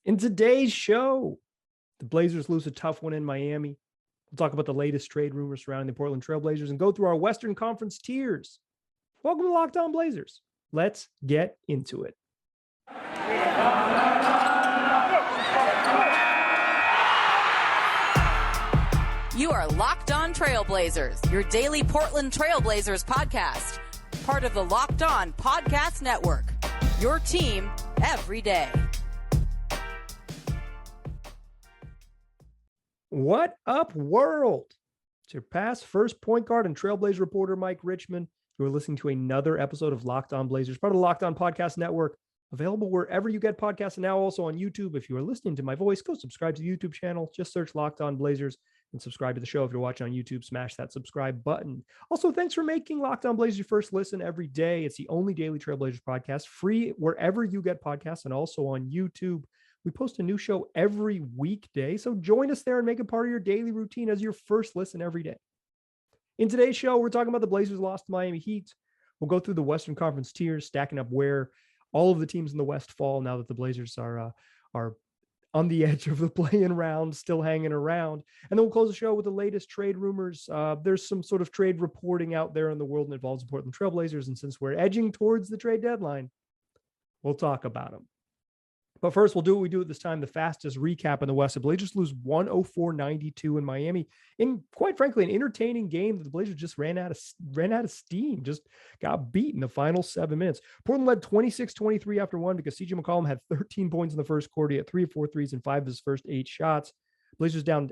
In today's show, the Blazers lose a tough one in Miami. We'll talk about the latest trade rumors surrounding the Portland Trail Blazers and go through our Western Conference tiers. Welcome to Locked On Blazers. Let's get into it. You are Locked On Trailblazers, your daily Portland Trailblazers podcast. Part of the Locked On Podcast Network, your team every day. What up, world? It's your past first point guard and Trailblazer reporter, Mike Richmond. You are listening to another episode of Locked On Blazers, part of the Locked On Podcast Network, available wherever you get podcasts and now also on YouTube. If you are listening to my voice, go subscribe to the YouTube channel. Just search Locked On Blazers and subscribe to the show. If you're watching on YouTube, smash that subscribe button. Also, thanks for making Locked On Blazers your first listen every day. It's the only daily Trailblazers podcast, free wherever you get podcasts and also on YouTube. We post a new show every weekday, so join us there and make it part of your daily routine as your first listen every day. In today's show, we're talking about the Blazers lost to Miami Heat. We'll go through the Western Conference tiers, stacking up where all of the teams in the West fall now that the Blazers are on the edge of the play-in round, still hanging around. And then we'll close the show with the latest trade rumors. There's some sort of trade reporting out there in the world and involves the Portland Trail Blazers. And since we're edging towards the trade deadline, we'll talk about them. But first, we'll do what we do at this time, the fastest recap in the West. The Blazers lose 104-92 in Miami in, quite frankly, an entertaining game that the Blazers just ran out of steam, just got beat in the final 7 minutes. Portland led 26-23 after one because CJ McCollum had 13 points in the first quarter. He had 3 of 4 threes and 5 of his first 8 shots. Blazers down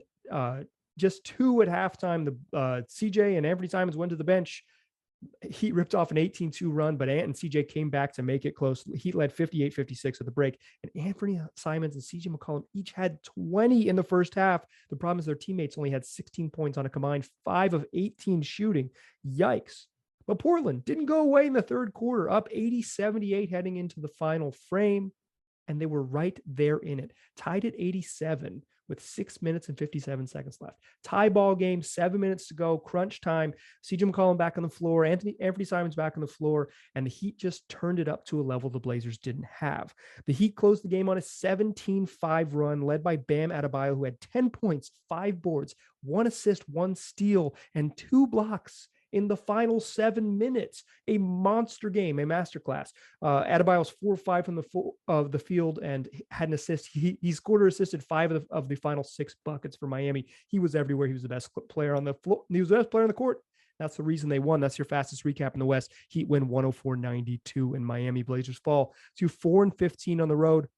just 2 at halftime. The CJ and Anfernee Simons went to the bench. Heat ripped off an 18-2 run, but Ant and CJ came back to make it close. Heat led 58-56 at the break, and Anfernee Simons and CJ McCollum each had 20 in the first half. The problem is their teammates only had 16 points on a combined 5 of 18 shooting. Yikes. But Portland didn't go away in the third quarter, up 80-78 heading into the final frame, and they were right there in it, tied at 87 with 6 minutes and 57 seconds left. Tie ball game, 7 minutes to go, crunch time. CJ McCollum back on the floor, Anfernee Simons back on the floor, and the Heat just turned it up to a level the Blazers didn't have. The Heat closed the game on a 17-5 run led by Bam Adebayo, who had 10 points, 5 boards, 1 assist, 1 steal, and 2 blocks in the final 7 minutes. A monster game, a masterclass. Adebayo's 4-5 from the field and had an assist. He scored or assisted 5 of the final 6 buckets for Miami. He was everywhere. He was the best player on the floor. He was the best player on the court. That's the reason they won. That's your fastest recap in the West. Heat win 104-92 in Miami. Blazers fall to 4-15 on the road.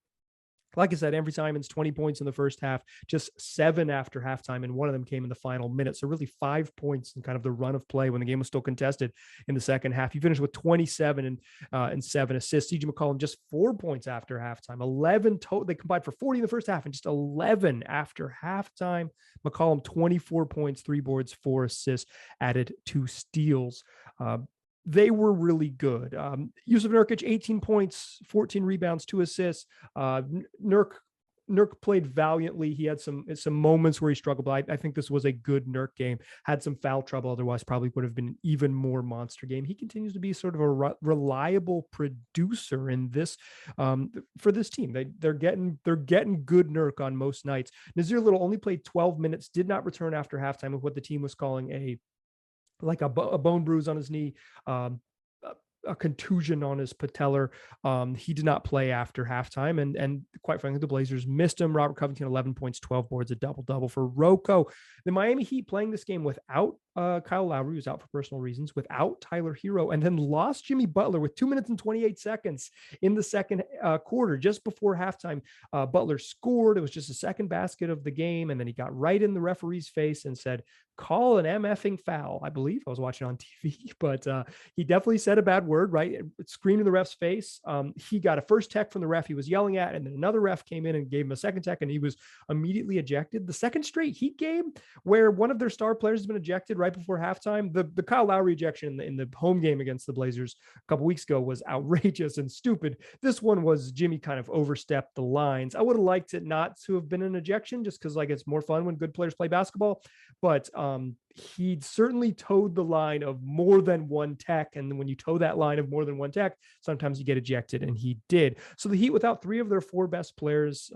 Like I said, Anfernee Simons, 20 points in the first half, just 7 after halftime, and one of them came in the final minute. So really 5 points in kind of the run of play when the game was still contested in the second half. He finished with 27 and 7 assists. CJ McCollum just 4 points after halftime, 11 total. They combined for 40 in the first half and just 11 after halftime. McCollum, 24 points, 3 boards, 4 assists, added 2 steals. They were really good. Yusuf Nurkic, 18 points, 14 rebounds, 2 assists. Nurk played valiantly. He had some moments where he struggled, but I think this was a good Nurk game. Had some foul trouble. Otherwise, probably would have been an even more monster game. He continues to be sort of a reliable producer in this for this team. They're getting good Nurk on most nights. Nazir Little only played 12 minutes, did not return after halftime with what the team was calling a bone bruise on his knee, a contusion on his patellar. He did not play after halftime, and quite frankly, the Blazers missed him. Robert Covington, 11 points, 12 boards, a double-double for Rocco. The Miami Heat playing this game without Kyle Lowry, who's out for personal reasons, without Tyler Hero, and then lost Jimmy Butler with 2 minutes and 28 seconds in the second quarter, just before halftime. Butler scored. It was just the second basket of the game, and then he got right in the referee's face and said, "Call an MFing foul." I believe I was watching on TV, but he definitely said a bad word, right? It screamed in the ref's face. He got a first tech from the ref he was yelling at, and then another ref came in and gave him a second tech, and he was immediately ejected. The second straight Heat game where one of their star players has been ejected right before halftime. The Kyle Lowry ejection in the home game against the Blazers a couple weeks ago was outrageous and stupid. This one was Jimmy kind of overstepped the lines. I would have liked it not to have been an ejection just because like it's more fun when good players play basketball, but he certainly towed the line of more than one tech. And when you tow that line of more than one tech, sometimes you get ejected, and he did. So the Heat, without three of their four best players,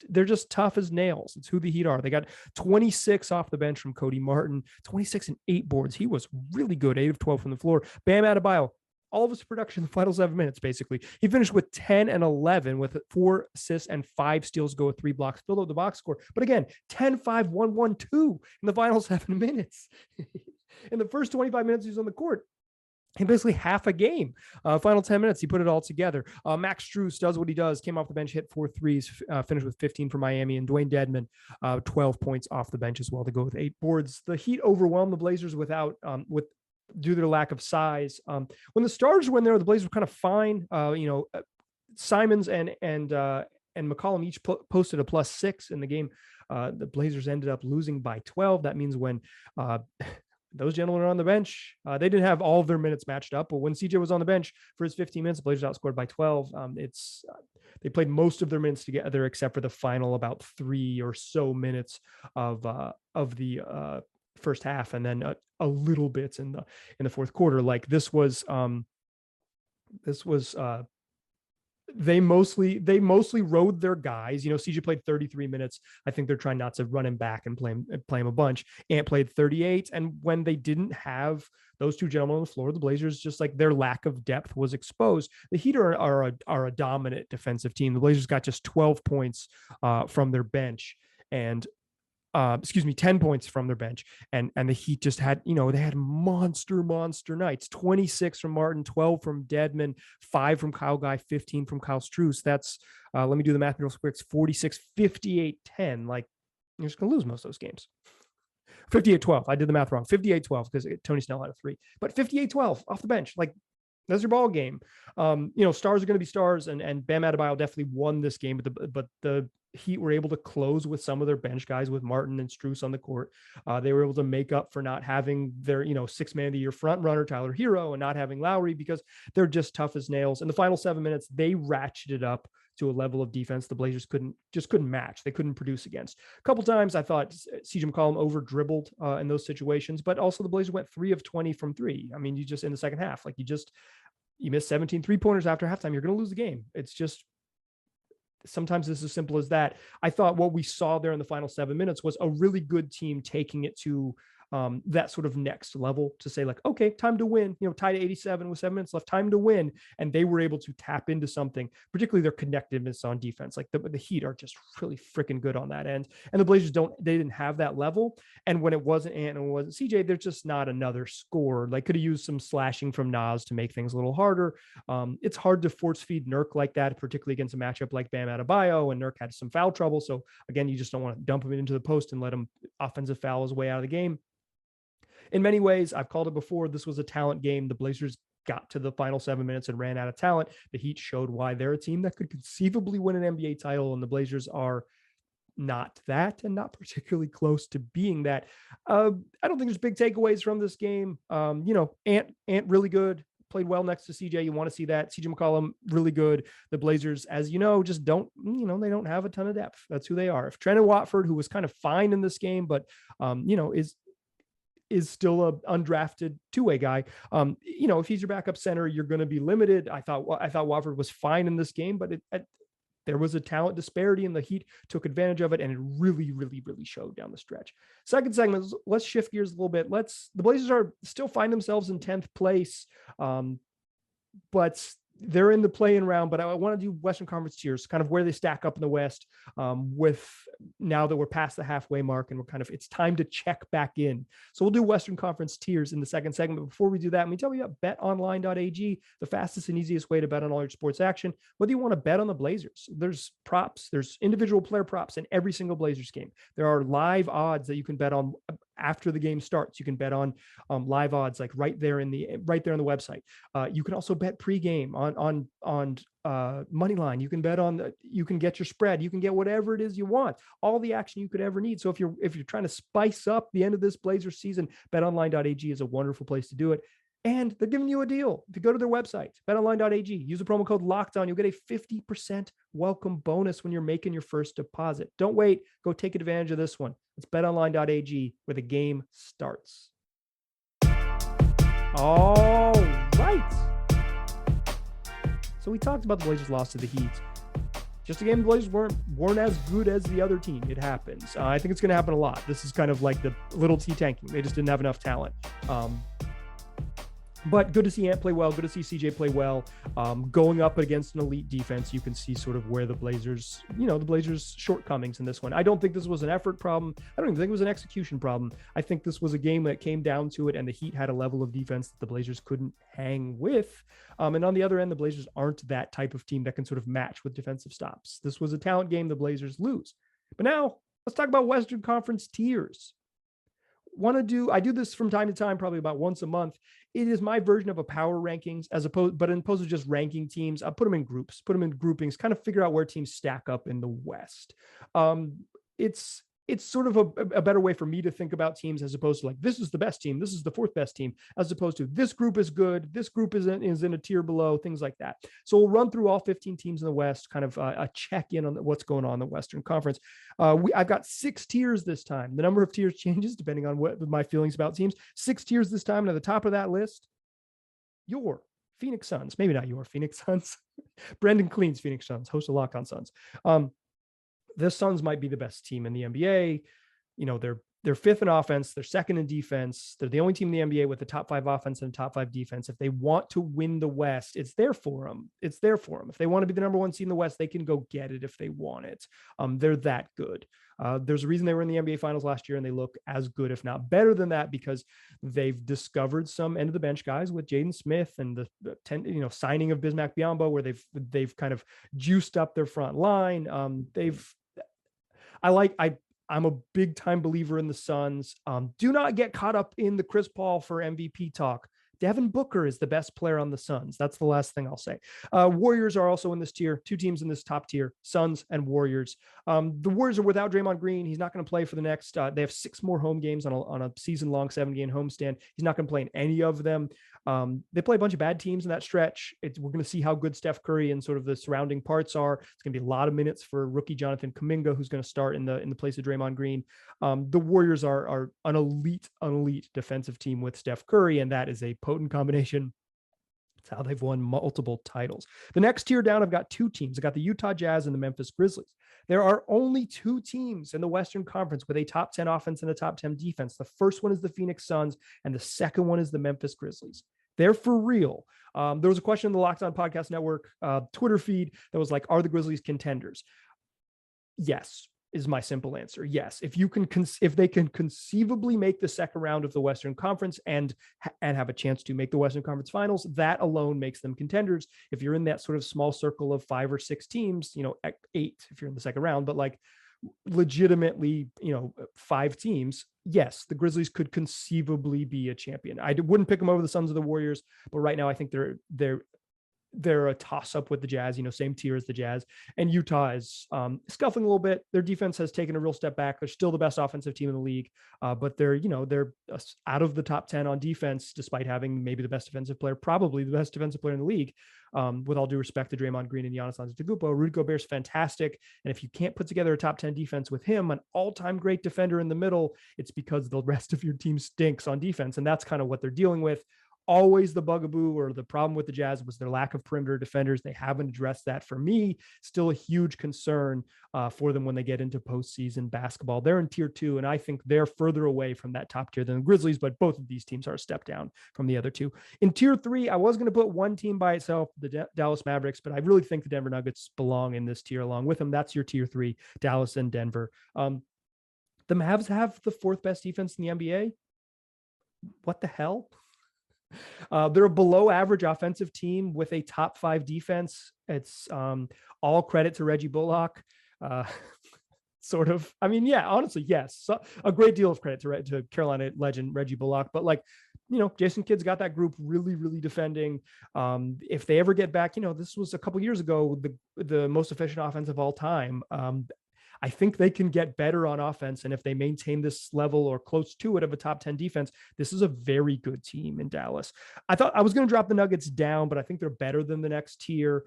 they're just tough as nails. It's who the Heat are. They got 26 off the bench from Cody Martin, 26 and 8 boards. He was really good, 8 of 12 from the floor. Bam Adebayo, all of his production in the final 7 minutes, basically. He finished with 10 and 11 with 4 assists and 5 steals, go with 3 blocks, filled out the box score. But again, 10, 5, 1, 1, 2 in the final 7 minutes. In the first 25 minutes he was on the court, he basically half a game. Final 10 minutes, he put it all together. Max Strus does what he does, came off the bench, hit 4 threes, finished with 15 for Miami, and Dwayne Dedman, 12 points off the bench as well to go with 8 boards. The Heat overwhelmed the Blazers due to their lack of size. When the Stars were in there, the Blazers were kind of fine. Simons and McCollum each posted a +6 in the game. The Blazers ended up losing by 12. That means when those gentlemen are on the bench, they didn't have all of their minutes matched up, but when CJ was on the bench for his 15 minutes, the Blazers outscored by 12. They played most of their minutes together except for the final about 3 or so minutes of the first half, and then a little bit in the fourth quarter. Like this was they mostly rode their guys. CJ played 33 minutes. I think they're trying not to run him back and play him a bunch. Ant played 38. And when they didn't have those two gentlemen on the floor, the Blazers, just like their lack of depth was exposed. The Heat are a dominant defensive team. The Blazers got just 12 points from their bench, and 10 points from their bench. And the Heat just had, they had monster nights. 26 from Martin, 12 from Dedman, 5 from Kyle Guy, 15 from Kyle Strus. That's, let me do the math real quick. It's 46, 58, 10. Like, you're just going to lose most of those games. 58-12. I did the math wrong. 58-12 because Tony Snell had a 3. But 58-12 off the bench. Like, that's your ball game. Stars are going to be stars, and Bam Adebayo definitely won this game, but the Heat were able to close with some of their bench guys, with Martin and Strus on the court. They were able to make up for not having their, 6-man of the year front runner, Tyler Hero, and not having Lowry, because they're just tough as nails. In the final 7 minutes, they ratcheted up to a level of defense the Blazers couldn't match. They couldn't produce against. A couple times I thought CJ McCollum over dribbled in those situations, but also the Blazers went 3 of 20 from 3. I mean, you just, in the second half, like you missed 17 3-pointers after halftime, you're going to lose the game. It's just, sometimes it's as simple as that. I thought what we saw there in the final 7 minutes was a really good team taking it to that sort of next level, to say like, okay, time to win, tied at 87 with 7 minutes left, time to win. And they were able to tap into something, particularly their connectiveness on defense. Like the Heat are just really freaking good on that end. And the Blazers they didn't have that level. And when it wasn't Ant and it wasn't CJ, there's just not another score. Like, could have used some slashing from Nas to make things a little harder. It's hard to force feed Nurk like that, particularly against a matchup like Bam Adebayo, and Nurk had some foul trouble. So again, you just don't want to dump him into the post and let him offensive foul his way out of the game. In many ways, I've called it before, this was a talent game. The Blazers got to the final 7 minutes and ran out of talent. The Heat showed why they're a team that could conceivably win an NBA title, and the Blazers are not that, and not particularly close to being that. I don't think there's big takeaways from this game. Ant really good, played well next to CJ. You want to see that. CJ McCollum really good. The Blazers, as just don't, they don't have a ton of depth. That's who they are. If Trendon Watford, who was kind of fine in this game, but is still a undrafted two-way guy. If he's your backup center, you're going to be limited. I thought Watford was fine in this game, but there was a talent disparity, and the Heat took advantage of it, and it really, really, really showed down the stretch. Second segment, let's shift gears a little bit. The Blazers are still find themselves in 10th place, but they're in the play-in round. But I want to do Western Conference tiers, kind of where they stack up in the West, with now that we're past the halfway mark and it's time to check back in. So we'll do Western Conference tiers in the second segment. Before we do that, let me tell you about betonline.ag, the fastest and easiest way to bet on all your sports action. Whether you want to bet on the Blazers, there's props, there's individual player props in every single Blazers game. There are live odds that you can bet on after the game starts. You can bet on live odds, like right there on the website. You can also bet pregame on money line. You can bet on you can get your spread. You can get whatever it is you want. All the action you could ever need. So if you're trying to spice up the end of this Blazers season, betonline.ag is a wonderful place to do it. And they're giving you a deal. If you go to their website, betonline.ag, use the promo code LOCKEDON, you'll get a 50% welcome bonus when you're making your first deposit. Don't wait. Go take advantage of this one. It's betonline.ag, where the game starts. All right. So we talked about the Blazers' loss to the Heat. Just a game the Blazers weren't as good as the other team. It happens. I think it's going to happen a lot. This is kind of like the little T tanking. They just didn't have enough talent. But good to see Ant play well. Good to see CJ play well. Going up against an elite defense, you can see sort of where the Blazers' shortcomings in this one. I don't think this was an effort problem. I don't even think it was an execution problem. I think this was a game that came down to it, and the Heat had a level of defense that the Blazers couldn't hang with. And on the other end, the Blazers aren't that type of team that can sort of match with defensive stops. This was a talent game the Blazers lose. But now let's talk about Western Conference tiers. I do this from time to time, probably about once a month. It is my version of a power rankings but in opposed to just ranking teams, I put them in groups, put them in groupings, kind of figure out where teams stack up in the West. It's sort of a better way for me to think about teams, as opposed to like, this is the best team, this is the fourth best team, as opposed to this group is good, this group is in a tier below, things like that. So we'll run through all 15 teams in the West, kind of a check in on what's going on in the Western Conference. I've got 6 tiers this time. The number of tiers changes depending on what my feelings about teams. 6 tiers this time, and at the top of that list, your Phoenix Suns. Maybe not your Phoenix Suns. Brendan Clean's Phoenix Suns, host of Locked On Suns. The Suns might be the best team in the NBA. You know, they're fifth in offense. They're second in defense. They're the only team in the NBA with the top 5 offense and top 5 defense. If they want to win the West, it's there for them. It's there for them. If they want to be the number 1 seed in the West, they can go get it if they want it. They're that good. There's a reason they were in the NBA Finals last year, and they look as good, if not better than that, because they've discovered some end of the bench guys with Jaden Smith and the signing of Bismack Biyombo, where they've kind of juiced up their front line. I'm a big time believer in the Suns. Do not get caught up in the Chris Paul for MVP talk. Devin Booker is the best player on the Suns. That's the last thing I'll say. Warriors are also in this tier. 2 teams in this top tier, Suns and Warriors. The Warriors are without Draymond Green. He's not going to play for the next, they have 6 more home games on a season-long 7-game homestand. He's not going to play in any of them. They play a bunch of bad teams in that stretch. We're going to see how good Steph Curry and sort of the surrounding parts are. It's going to be a lot of minutes for rookie Jonathan Kuminga, who's going to start in the place of Draymond Green. The Warriors are an elite defensive team with Steph Curry, and that is a potent combination. It's how they've won multiple titles. The next tier down, I've got 2 teams. I got the Utah Jazz and the Memphis Grizzlies. There are only 2 teams in the Western Conference with a top 10 offense and a top 10 defense. The first one is the Phoenix Suns, and the second one is the Memphis Grizzlies. They're for real. There was a question in the Locked On Podcast Network Twitter feed that was like, are the Grizzlies contenders? Yes, is my simple answer. Yes. If they can conceivably make the second round of the Western Conference and have a chance to make the Western Conference Finals, that alone makes them contenders. If you're in that sort of small circle of 5 or 6 teams, 8 if you're in the second round, but like legitimately, 5 teams, yes, the Grizzlies could conceivably be a champion. I wouldn't pick them over the Suns or the Warriors, but right now I think they're a toss-up with the Jazz, same tier as the Jazz. And Utah is scuffling a little bit. Their defense has taken a real step back. They're still the best offensive team in the league, but they're out of the top 10 on defense, despite having maybe the best defensive player, probably the best defensive player in the league. With all due respect to Draymond Green and Giannis Antetokounmpo, Rudy Gobert's fantastic. And if you can't put together a top 10 defense with him, an all-time great defender in the middle, it's because the rest of your team stinks on defense. And that's kind of what they're dealing with. Always the bugaboo or the problem with the Jazz was their lack of perimeter defenders. They haven't addressed that. For me, still a huge concern for them when they get into postseason basketball. They're in tier 2, and I think they're further away from that top tier than the Grizzlies, but both of these teams are a step down from the other 2. In tier 3, I was going to put one team by itself, the Dallas Mavericks, but I really think the Denver Nuggets belong in this tier along with them. That's your tier 3, Dallas and Denver. The Mavs have the 4th best defense in the NBA. What the hell? They're a below average offensive team with a top 5 defense. It's all credit to Reggie Bullock. sort of. I mean, yeah, honestly, yes. So, a great deal of credit to Carolina legend Reggie Bullock, but like, Jason Kidd's got that group really, really defending. If they ever get back, this was a couple years ago, the most efficient offense of all time. I think they can get better on offense. And if they maintain this level or close to it of a top 10 defense, this is a very good team in Dallas. I thought I was going to drop the Nuggets down, but I think they're better than the next tier.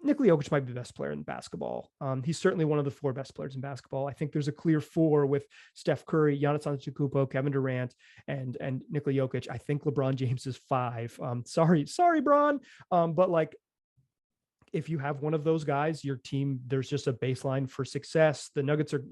Nikola Jokic might be the best player in basketball. He's certainly one of the 4 best players in basketball. I think there's a clear 4 with Steph Curry, Giannis Antetokounmpo, Kevin Durant, and Nikola Jokic. I think LeBron James is 5. Sorry, Bron. But like, if you have one of those guys, your team, there's just a baseline for success. The Nuggets are,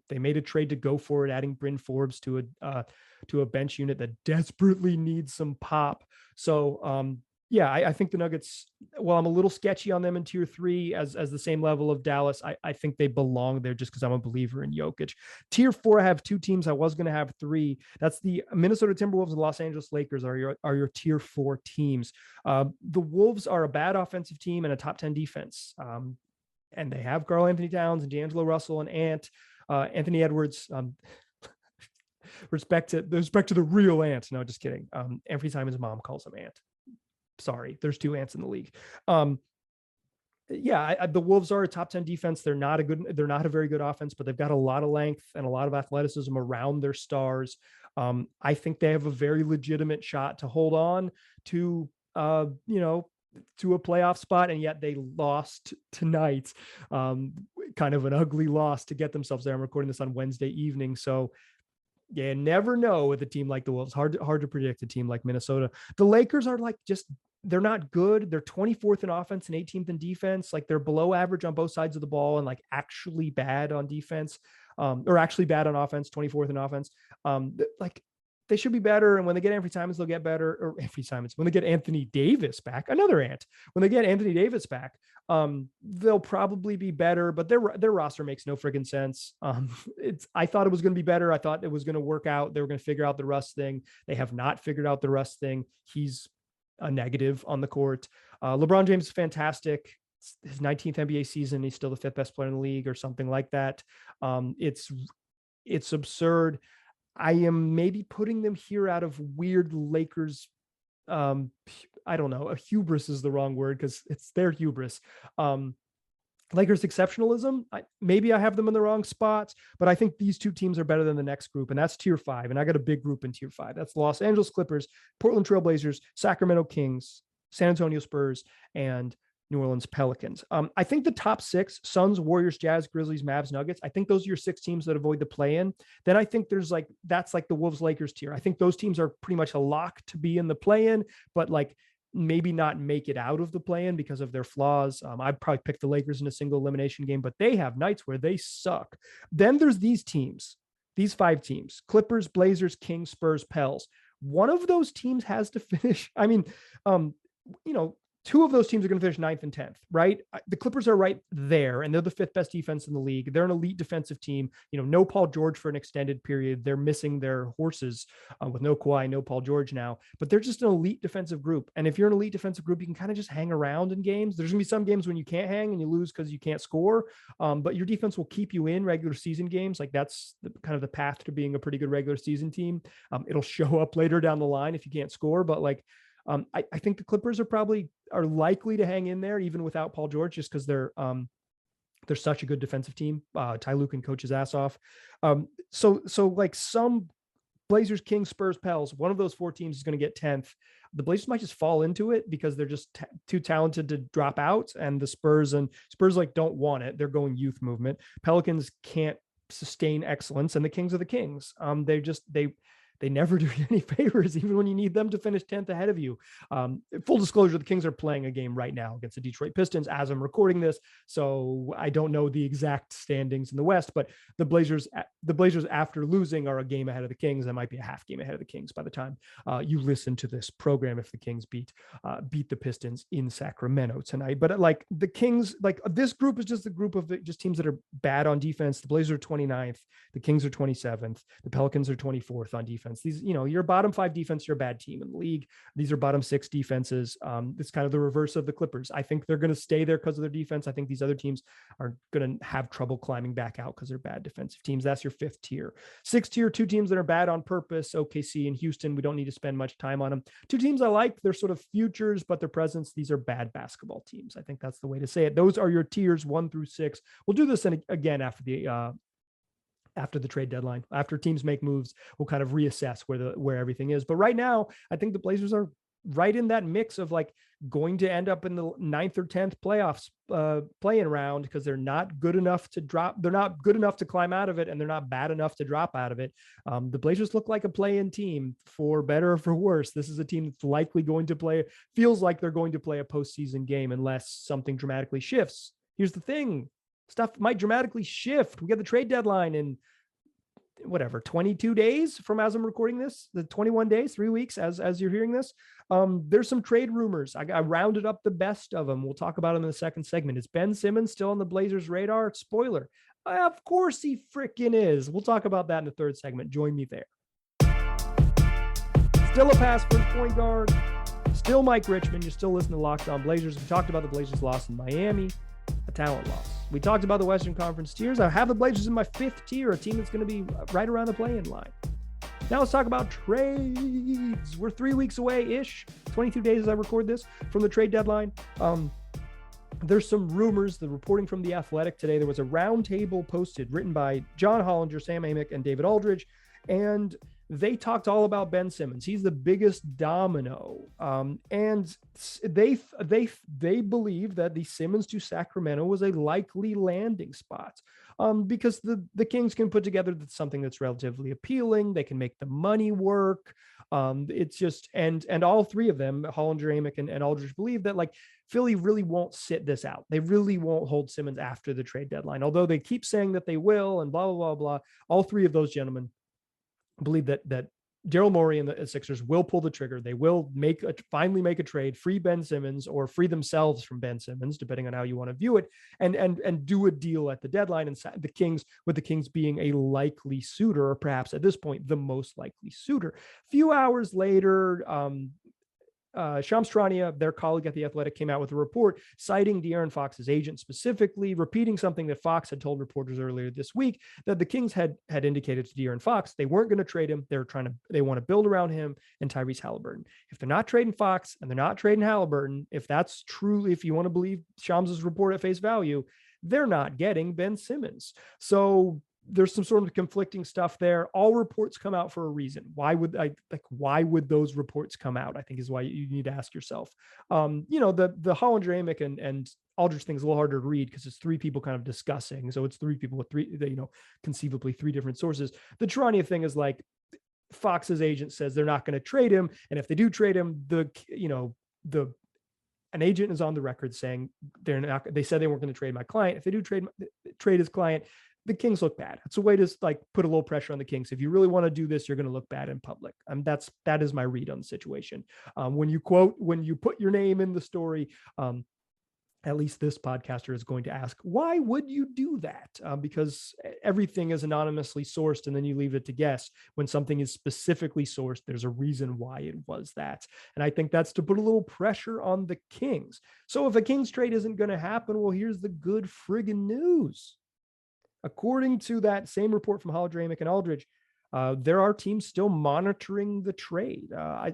they made a trade to go for it, adding Bryn Forbes to a bench unit that desperately needs some pop. So, yeah, I think the Nuggets, while I'm a little sketchy on them in tier 3 as the same level of Dallas, I think they belong there just because I'm a believer in Jokic. Tier 4, I have 2 teams. I was going to have 3. That's the Minnesota Timberwolves and Los Angeles Lakers are your tier 4 teams. The Wolves are a bad offensive team and a top 10 defense. And they have Karl-Anthony Towns and D'Angelo Russell and Anthony Edwards. Respect to the real Ant. No, just kidding. Anfernee Simons' mom calls him Ant. Sorry, there's 2 ants in the league. The Wolves are a top 10 defense. They're not a very good offense, but they've got a lot of length and a lot of athleticism around their stars. I think they have a very legitimate shot to hold on to, to a playoff spot. And yet they lost tonight. Kind of an ugly loss to get themselves there. I'm recording this on Wednesday evening. So you never know with a team like the Wolves. Hard to predict a team like Minnesota. The Lakers are like they're not good. They're 24th in offense and 18th in defense. Like they're below average on both sides of the ball and like actually bad on defense, or actually bad on offense, 24th in offense. Like they should be better. And when they get Anfernee Simons, they'll get better. Or Anfernee Simons, when they get Anthony Davis back, another Ant. When they get Anthony Davis back, they'll probably be better. But their roster makes no friggin' sense. I thought it was going to be better. I thought it was going to work out. They were going to figure out the Russ thing. They have not figured out the Russ thing. He's a negative on the court. LeBron James is fantastic. It's his 19th NBA season. He's still the 5th best player in the league or something like that. It's absurd. I am maybe putting them here out of weird Lakers. I don't know. A hubris is the wrong word because it's their hubris. Lakers exceptionalism. Maybe I have them in the wrong spots, but I think these 2 teams are better than the next group, and that's tier 5. And I got a big group in tier 5. That's the Los Angeles Clippers, Portland Trail Blazers, Sacramento Kings, San Antonio Spurs, and New Orleans Pelicans. I think the top 6, Suns, Warriors, Jazz, Grizzlies, Mavs, Nuggets, I think those are your 6 teams that avoid the play-in. Then I think that's like the Wolves Lakers tier. I think those teams are pretty much a lock to be in the play-in, but like maybe not make it out of the play-in because of their flaws. I'd probably pick the Lakers in a single elimination game, but they have nights where they suck. Then there's these teams, these 5 teams, Clippers, Blazers, Kings, Spurs, Pels. One of those teams has to finish. I mean, 2 of those teams are going to finish 9th and 10th, right? The Clippers are right there, and they're the 5th best defense in the league. They're an elite defensive team. No Paul George for an extended period. They're missing their horses with no Kawhi, no Paul George now, but they're just an elite defensive group. And if you're an elite defensive group, you can kind of just hang around in games. There's going to be some games when you can't hang and you lose because you can't score, but your defense will keep you in regular season games. Like that's kind of the path to being a pretty good regular season team. It'll show up later down the line if you can't score, but like, I think the Clippers are likely to hang in there even without Paul George, just because they're such a good defensive team. Ty Lue can coach his ass off. So like some Blazers, Kings, Spurs, Pels, one of those 4 teams is going to get 10th. The Blazers might just fall into it because they're just too talented to drop out, and the Spurs like don't want it. They're going youth movement. Pelicans can't sustain excellence, and the Kings are the Kings. They never do you any favors, even when you need them to finish 10th ahead of you. Full disclosure, the Kings are playing a game right now against the Detroit Pistons as I'm recording this. So I don't know the exact standings in the West, but the Blazers after losing are a game ahead of the Kings. That might be a half game ahead of the Kings by the time you listen to this program, if the Kings beat the Pistons in Sacramento tonight. But like the Kings, like this group is just the group of just teams that are bad on defense. The Blazers are 29th. The Kings are 27th. The Pelicans are 24th on defense. defense. These, you're bottom 5 defense, you're a bad team in the league. These are bottom 6 defenses. It's kind of the reverse of the Clippers. I think they're going to stay there because of their defense. I think these other teams are going to have trouble climbing back out because they're bad defensive teams. That's your 5th tier. 6th tier, 2 teams that are bad on purpose. OKC and Houston, we don't need to spend much time on them. 2 teams I like, they're sort of futures, but their presence, these are bad basketball teams. I think that's the way to say it. Those are your tiers 1 through 6. We'll do this again after the trade deadline. After teams make moves, we'll kind of reassess where everything is. But right now, I think the Blazers are right in that mix of like going to end up in the 9th or 10th playoffs playing round, because they're not good enough to drop. They're not good enough to climb out of it, and they're not bad enough to drop out of it. The Blazers look like a play-in team, for better or for worse. This is a team that's likely going to feels like they're going to play a postseason game unless something dramatically shifts. Here's the thing. Stuff might dramatically shift. We get the trade deadline in 22 days from as I'm recording this, the 21 days, 3 weeks as you're hearing this. There's some trade rumors. I rounded up the best of them. We'll talk about them in the second segment. Is Ben Simmons still on the Blazers radar? Spoiler. Of course he freaking is. We'll talk about that in the third segment. Join me there. Still a pass first point guard. Still Mike Richmond. You're still listening to Locked On Blazers. We talked about the Blazers loss in Miami, a talent loss. We talked about the Western Conference tiers. I have the Blazers in my 5th tier, a team that's going to be right around the play-in line. Now let's talk about trades. We're 3 weeks away-ish, 22 days as I record this, from the trade deadline. There's some rumors, the reporting from The Athletic today. There was a roundtable posted, written by John Hollinger, Sam Amick, and David Aldridge, and they talked all about Ben Simmons. He's the biggest domino. And they believe that the Simmons to Sacramento was a likely landing spot, because the Kings can put together something that's relatively appealing. They can make the money work. It's just, and all 3 of them, Hollinger, Amick, and Aldridge, believe that like Philly really won't sit this out. They really won't hold Simmons after the trade deadline, although they keep saying that they will, and blah, blah, blah, blah. All 3 of those gentlemen believe that Daryl Morey and the Sixers will pull the trigger. They will finally make a trade, free Ben Simmons, or free themselves from Ben Simmons, depending on how you want to view it, and do a deal at the deadline. And the Kings being a likely suitor, or perhaps at this point the most likely suitor. A few hours later, Shams Charania, their colleague at The Athletic, came out with a report citing De'Aaron Fox's agent, specifically repeating something that Fox had told reporters earlier this week, that the Kings had indicated to De'Aaron Fox they weren't going to trade him. They want to build around him and Tyrese Halliburton. If they're not trading Fox and they're not trading Halliburton, if that's true, if you want to believe Shams's report at face value, they're not getting Ben Simmons. So there's some sort of conflicting stuff there. All reports come out for a reason. Why would those reports come out? I think is why you need to ask yourself. The Hollinger, Amick, and Aldridge thing is a little harder to read because it's 3 people kind of discussing. So it's 3 people with conceivably 3 different sources. The Charania thing is like Fox's agent says they're not going to trade him. And if they do trade him, an agent is on the record saying they said they weren't going to trade my client. If they do trade his client, the Kings look bad. It's a way to like put a little pressure on the Kings. If you really want to do this, you're going to look bad in public. That is my read on the situation. When you put your name in the story, at least this podcaster is going to ask, why would you do that? Because everything is anonymously sourced, and then you leave it to guess. When something is specifically sourced, there's a reason why it was that. And I think that's to put a little pressure on the Kings. So if a Kings trade isn't going to happen, well, here's the good friggin' news. According to that same report from Hollinger, Amick, and Aldridge, there are teams still monitoring the trade. I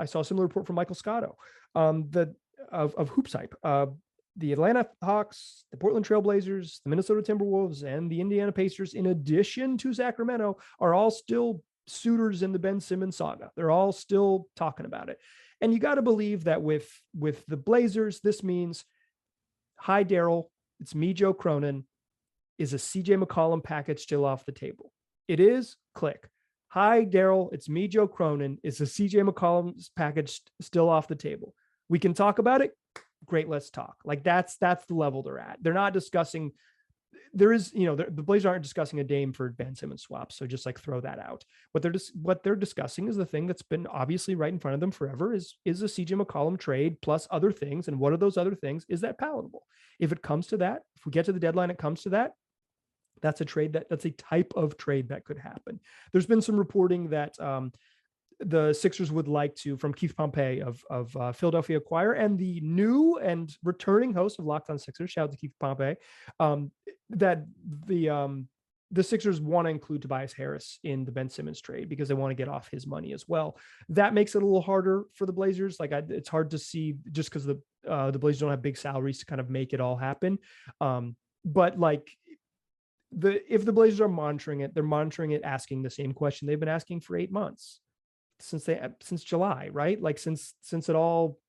saw a similar report from Michael Scotto of Hoops Hype. The Atlanta Hawks, the Portland Trailblazers, the Minnesota Timberwolves, and the Indiana Pacers, in addition to Sacramento, are all still suitors in the Ben Simmons saga. They're all still talking about it. And you got to believe that with the Blazers, this means, hi, Daryl, it's me, Joe Cronin. Is a CJ McCollum package still off the table? It is. Click. Hi, Daryl. It's me, Joe Cronin. Is a CJ McCollum's package still off the table? We can talk about it. Great. Let's talk. Like that's the level they're at. They're not discussing. The Blazers aren't discussing a Dame for Ben Simmons swap. So just like throw that out. What they're discussing is the thing that's been obviously right in front of them forever is a CJ McCollum trade plus other things. And what are those other things? Is that palatable? If it comes to that, if we get to the deadline, it comes to that, that's a type of trade that could happen. There's been some reporting that the Sixers would like to, from Keith Pompey of Philadelphia Inquirer and the new and returning host of Locked On Sixers, shout out to Keith Pompey, that the Sixers want to include Tobias Harris in the Ben Simmons trade because they want to get off his money as well. That makes it a little harder for the Blazers. Like it's hard to see just because the Blazers don't have big salaries to kind of make it all happen. But like if the Blazers are monitoring it, they're monitoring it, asking the same question they've been asking for 8 months since July, right? Like since it all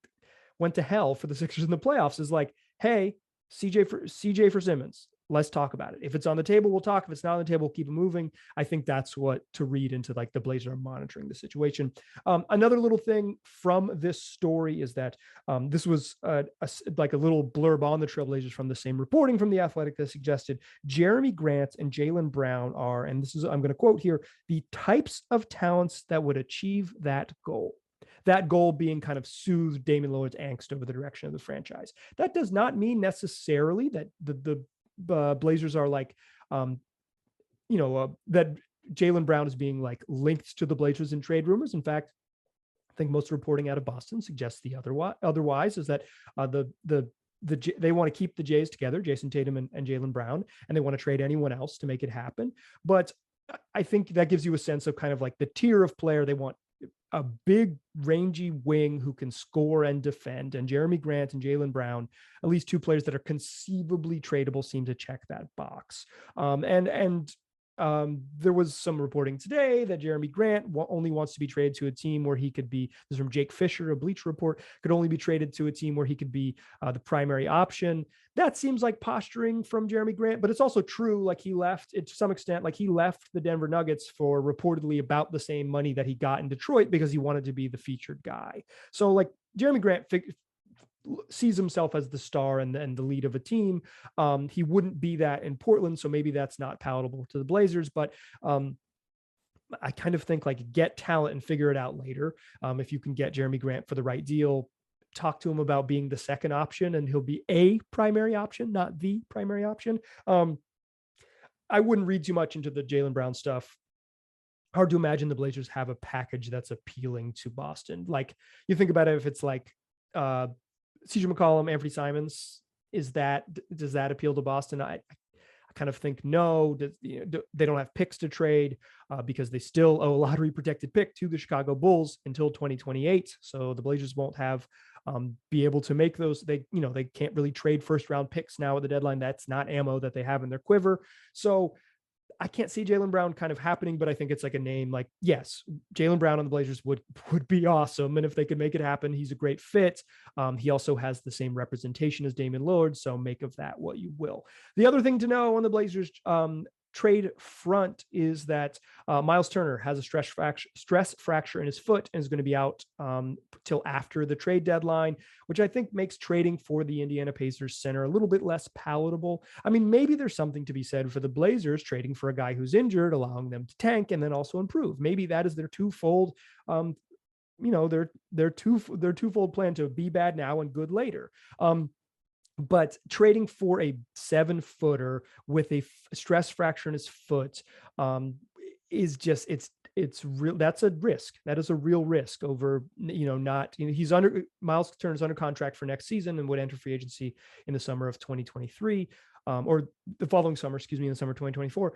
went to hell for the Sixers in the playoffs, is like, hey, CJ for Simmons. Let's talk about it. If it's on the table, we'll talk. If it's not on the table, we'll keep it moving. I think that's what to read into like the Blazers are monitoring the situation. Another little thing from this story is that this was like a little blurb on the Trailblazers from the same reporting from The Athletic that suggested Jerami Grant and Jaylen Brown are, and this is, I'm going to quote here, the types of talents that would achieve that goal. That goal being kind of soothe Damian Lillard's angst over the direction of the franchise. That does not mean necessarily that the Blazers are like, that Jaylen Brown is being like linked to the Blazers in trade rumors. In fact, I think most reporting out of Boston suggests the otherwise is that they want to keep the Jays together, Jason Tatum and Jaylen Brown, and they want to trade anyone else to make it happen. But I think that gives you a sense of kind of like the tier of player they want. A big rangy wing who can score and defend, and Jerami Grant and Jaylen Brown, at least two players that are conceivably tradable, seem to check that box. There was some reporting today that Jerami Grant only wants to be traded to a team where he could be, this is from Jake Fisher, a Bleacher Report, could only be traded to a team where he could be the primary option. That seems like posturing from Jerami Grant, but it's also true. Like he left it to some extent, like he left the Denver Nuggets for reportedly about the same money that he got in Detroit because he wanted to be the featured guy. So like Jerami Grant sees himself as the star and the lead of a team. He wouldn't be that in Portland, so maybe that's not palatable to the Blazers, but I kind of think like get talent and figure it out later. If you can get Jerami Grant for the right deal, talk to him about being the second option and he'll be a primary option, not the primary option. I wouldn't read too much into the Jaylen Brown stuff. Hard to imagine the Blazers have a package that's appealing to Boston. Like you think about it, if it's like CJ McCollum, Anfernee Simons, does that appeal to Boston? I kind of think no. They don't have picks to trade because they still owe a lottery protected pick to the Chicago Bulls until 2028. So the Blazers won't have be able to make those. They can't really trade first round picks now at the deadline. That's not ammo that they have in their quiver. So I can't see Jaylen Brown kind of happening, but I think it's like a name like, yes, Jaylen Brown on the Blazers would be awesome. And if they could make it happen, he's a great fit. He also has the same representation as Damian Lillard. So make of that what you will. The other thing to know on the Blazers trade front is that Myles Turner has a stress fracture in his foot and is going to be out till after the trade deadline, which I think makes trading for the Indiana Pacers center a little bit less palatable. I mean, maybe there's something to be said for the Blazers trading for a guy who's injured, allowing them to tank and then also improve. Maybe that is their twofold, their twofold plan to be bad now and good later. But trading for a 7-footer with a stress fracture in his foot is just, it's real. That's a risk. That is a real risk over, Myles Turner's under contract for next season and would enter free agency in the summer of 2023 or the following summer, in the summer of 2024.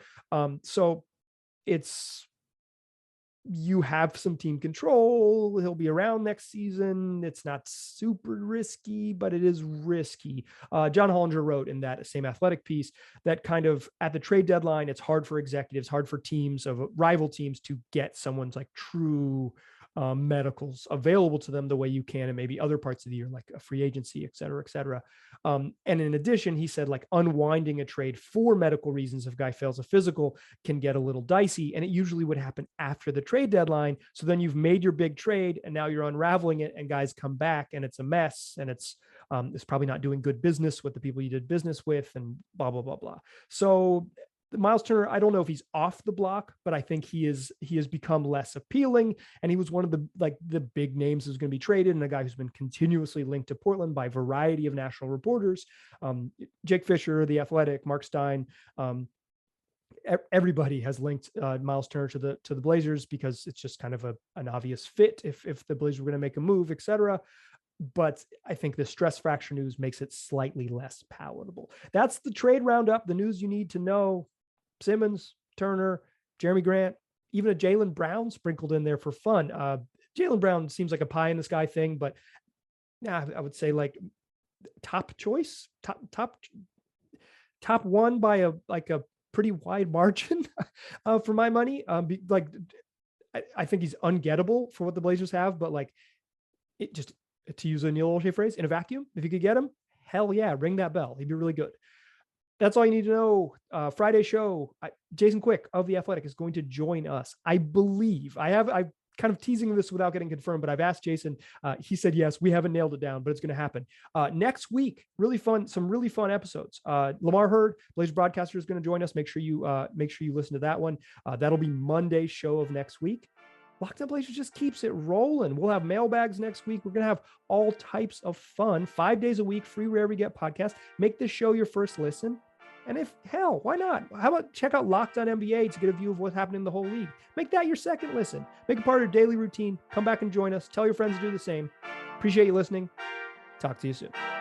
So you have some team control. He'll be around next season. It's not super risky, but it is risky. John Hollinger wrote in that same Athletic piece that kind of at the trade deadline, it's hard for executives, hard for teams of rival teams to get someone's like true medicals available to them the way you can in maybe other parts of the year, like a free agency, et cetera, et cetera. And in addition, he said like unwinding a trade for medical reasons if a guy fails a physical can get a little dicey, and it usually would happen after the trade deadline. So then you've made your big trade and now you're unraveling it and guys come back and it's a mess and it's probably not doing good business with the people you did business with and blah, blah, blah, blah. So Myles Turner, I don't know if he's off the block, but I think he has become less appealing. And he was one of the big names who's going to be traded and a guy who's been continuously linked to Portland by a variety of national reporters. Jake Fisher, The Athletic, Mark Stein, everybody has linked Myles Turner to the Blazers because it's just kind of an obvious fit if the Blazers were going to make a move, etc. But I think the stress fracture news makes it slightly less palatable. That's the trade roundup, the news you need to know. Simmons, Turner, Jerami Grant, even a Jaylen Brown sprinkled in there for fun. Jaylen Brown seems like a pie in the sky thing, but yeah, I would say like top choice, top one by a pretty wide margin for my money. I think he's ungettable for what the Blazers have, but like it just, to use a Neil Olshey phrase, in a vacuum, if you could get him, hell yeah, ring that bell. He'd be really good. That's all you need to know. Friday show, Jason Quick of The Athletic is going to join us. I believe I'm kind of teasing this without getting confirmed, but I've asked Jason. He said yes. We haven't nailed it down, but it's going to happen next week. Some really fun episodes. Lamar Hurd, Blazer broadcaster, is going to join us. Make sure you listen to that one. That'll be Monday's show of next week. Locked On Blazers just keeps it rolling. We'll have mailbags next week. We're going to have all types of fun, 5 days a week, free wherever you get podcasts. Make this show your first listen. And why not? How about check out Locked On NBA to get a view of what's happening in the whole league? Make that your second listen. Make it part of your daily routine. Come back and join us. Tell your friends to do the same. Appreciate you listening. Talk to you soon.